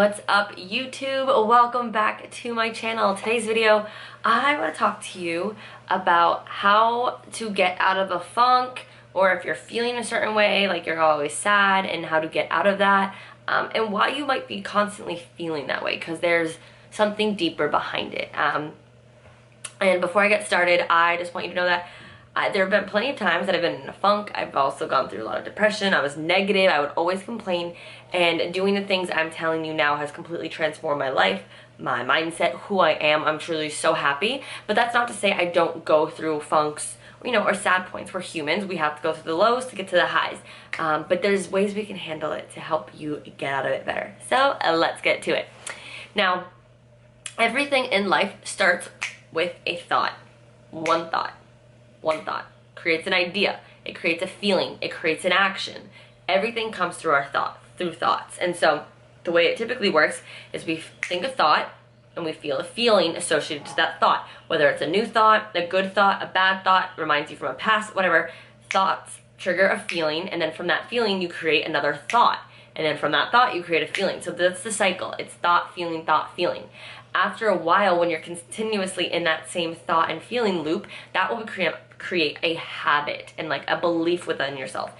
What's up, YouTube? Welcome back to my channel. Today's video, I want to talk to you about how to get out of a funk, or if you're feeling a certain way, like you're always sad, and how to get out of that, and why you might be constantly feeling that way, because there's something deeper behind it. And before I get started, I just want you to know that there have been plenty of times that I've been in a funk. I've also gone through a lot of depression. I was negative. I would always complain. And doing the things I'm telling you now has completely transformed my life, my mindset, who I am. I'm truly so happy. But that's not to say I don't go through funks, or sad points. We're humans. We have to go through the lows to get to the highs. But there's ways we can handle it to help you get out of it better. So let's get to it. Now, everything in life starts with a thought. One thought. One thought creates an idea, it creates a feeling, it creates an action. Everything comes through our thoughts. And so the way it typically works is we think a thought and we feel a feeling associated to that thought, whether it's a new thought, a good thought, a bad thought, reminds you from a past, whatever. Thoughts trigger a feeling, and then from that feeling you create another thought, and then from that thought you create a feeling. So that's the cycle. It's thought, feeling, thought, feeling. After a while, when you're continuously in that same thought and feeling loop, that will create a habit and like a belief within yourself.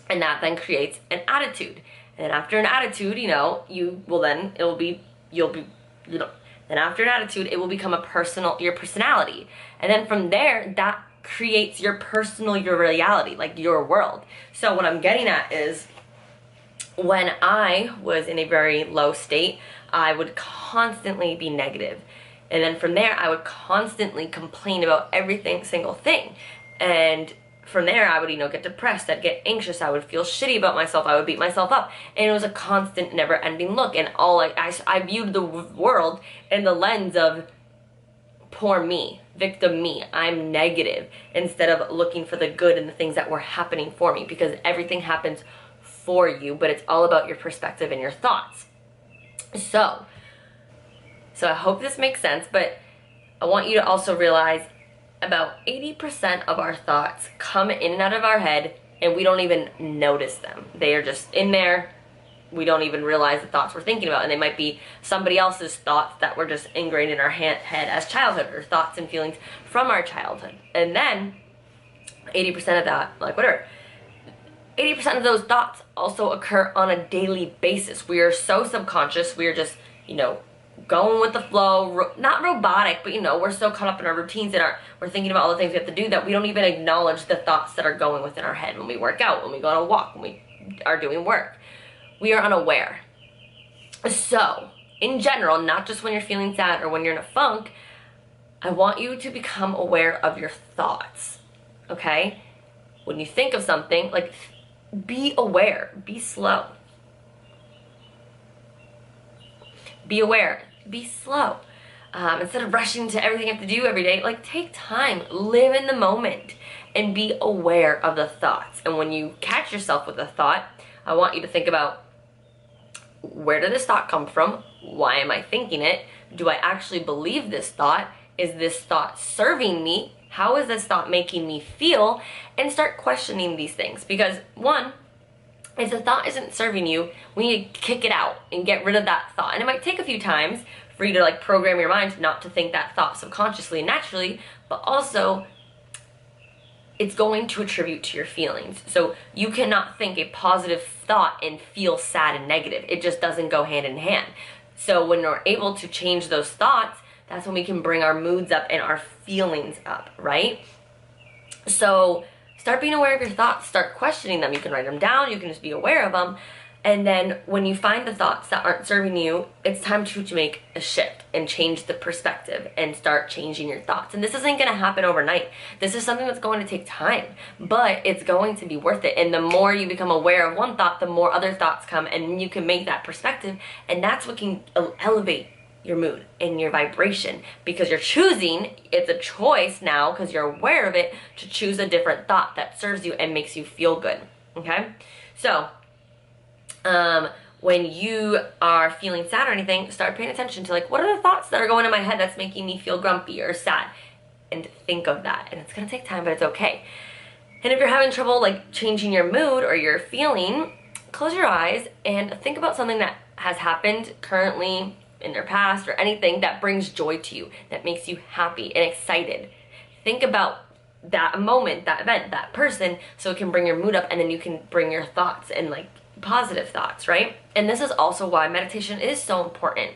And that then creates an attitude. And then after an attitude, then after an attitude, it will become your personality. And then from there, that creates your reality, like your world. So what I'm getting at is, when I was in a very low state, I would constantly be negative. And then from there, I would constantly complain about every single thing. And from there, I would, get depressed, I'd get anxious, I would feel shitty about myself, I would beat myself up. And it was a constant, never-ending look. And I viewed the world in the lens of poor me, victim me, I'm negative, instead of looking for the good and the things that were happening for me, because everything happens for you, but it's all about your perspective and your thoughts. So I hope this makes sense, but I want you to also realize about 80% of our thoughts come in and out of our head and we don't even notice them. They are just in there. We don't even realize the thoughts we're thinking about, and they might be somebody else's thoughts that were just ingrained in our head as childhood, or thoughts and feelings from our childhood. And then 80% of that, 80% of those thoughts also occur on a daily basis. We are so subconscious. We are just, going with the flow, not robotic, but we're so caught up in our routines and we're thinking about all the things we have to do that we don't even acknowledge the thoughts that are going within our head when we work out, when we go on a walk, when we are doing work. We are unaware. So, in general, not just when you're feeling sad or when you're in a funk, I want you to become aware of your thoughts, okay? When you think of something, be aware, be slow. Be aware, be slow. Instead of rushing to everything you have to do every day, take time, live in the moment, and be aware of the thoughts. And when you catch yourself with a thought, I want you to think about, where did this thought come from? Why am I thinking it? Do I actually believe this thought? Is this thought serving me? How is this thought making me feel? And start questioning these things. Because one, if the thought isn't serving you, we need to kick it out and get rid of that thought. And it might take a few times for you to program your mind not to think that thought subconsciously and naturally, but also it's going to attribute to your feelings. So you cannot think a positive thought and feel sad and negative. It just doesn't go hand in hand. So when we're able to change those thoughts, that's when we can bring our moods up and our feelings up, right? So start being aware of your thoughts, start questioning them. You can write them down, you can just be aware of them. And then when you find the thoughts that aren't serving you, it's time to make a shift and change the perspective and start changing your thoughts. And this isn't going to happen overnight. This is something that's going to take time, but it's going to be worth it. And the more you become aware of one thought, the more other thoughts come, and you can make that perspective. And that's what can elevate your mood and your vibration, because you're choosing, it's a choice now because you're aware of it, to choose a different thought that serves you and makes you feel good. Okay? So when you are feeling sad or anything, start paying attention to what are the thoughts that are going in my head that's making me feel grumpy or sad, and think of that. And it's gonna take time, but it's okay. And if you're having trouble changing your mood or your feeling, close your eyes and think about something that has happened currently in your past or anything that brings joy to you, that makes you happy and excited. Think about that moment, that event, that person, so it can bring your mood up, and then you can bring your thoughts and like positive thoughts, right? And this is also why meditation is so important,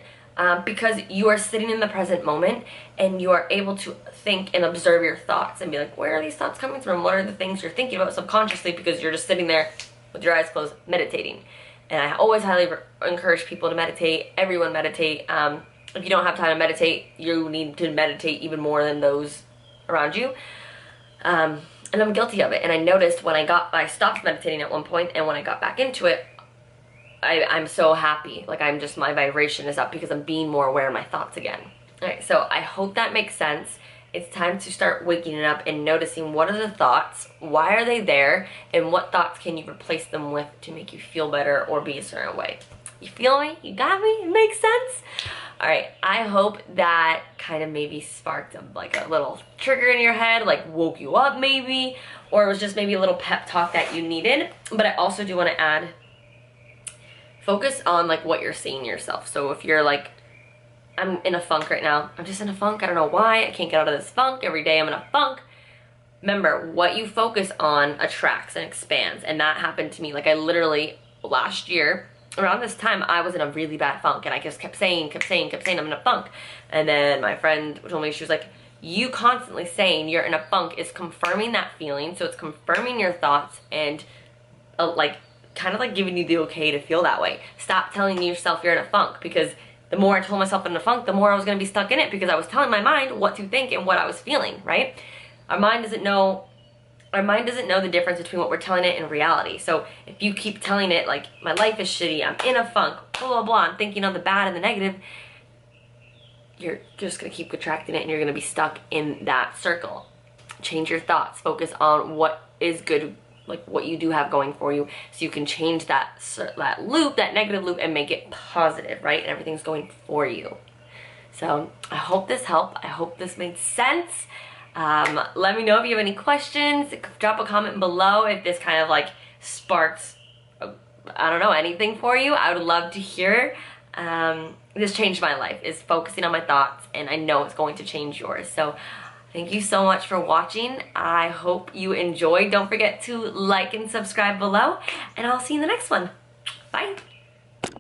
because you are sitting in the present moment and you are able to think and observe your thoughts and be like, where are these thoughts coming from? What are the things you're thinking about subconsciously, because you're just sitting there with your eyes closed meditating. And I always highly encourage people to meditate. Everyone meditate. If you don't have time to meditate, you need to meditate even more than those around you. And I'm guilty of it. And I noticed when I stopped meditating at one point, and when I got back into it, I'm so happy. Like my vibration is up because I'm being more aware of my thoughts again. All right, so I hope that makes sense. It's time to start waking up and noticing, what are the thoughts, why are they there, and what thoughts can you replace them with to make you feel better or be a certain way. You feel me? You got me? It makes sense? All right, I hope that kind of maybe sparked like a little trigger in your head, like woke you up maybe, or it was just maybe a little pep talk that you needed. But I also do want to add, focus on like what you're seeing yourself. So if you're like, I'm in a funk right now. I'm just in a funk. I don't know why. I can't get out of this funk. Every day I'm in a funk. Remember, what you focus on attracts and expands. And that happened to me. Like I literally, last year, around this time, I was in a really bad funk. And I just kept saying, I'm in a funk. And then my friend told me, she was like, you constantly saying you're in a funk is confirming that feeling. So it's confirming your thoughts and like kind of like giving you the okay to feel that way. Stop telling yourself you're in a funk, because the more I told myself in a funk, the more I was going to be stuck in it, because I was telling my mind what to think and what I was feeling, right? Our mind doesn't know the difference between what we're telling it and reality. So if you keep telling it like, my life is shitty, I'm in a funk, blah, blah, blah, I'm thinking of the bad and the negative, you're just going to keep contracting it, and you're going to be stuck in that circle. Change your thoughts. Focus on what is good, like what you do have going for you, so you can change that loop, that negative loop, and make it positive, right? And everything's going for you. So I hope this helped. I hope this made sense. Let me know if you have any questions. Drop a comment below if this kind of like sparks, I don't know, anything for you. I would love to hear. This changed my life, is focusing on my thoughts, and I know it's going to change yours. So thank you so much for watching. I hope you enjoyed. Don't forget to like and subscribe below, and I'll see you in the next one. Bye.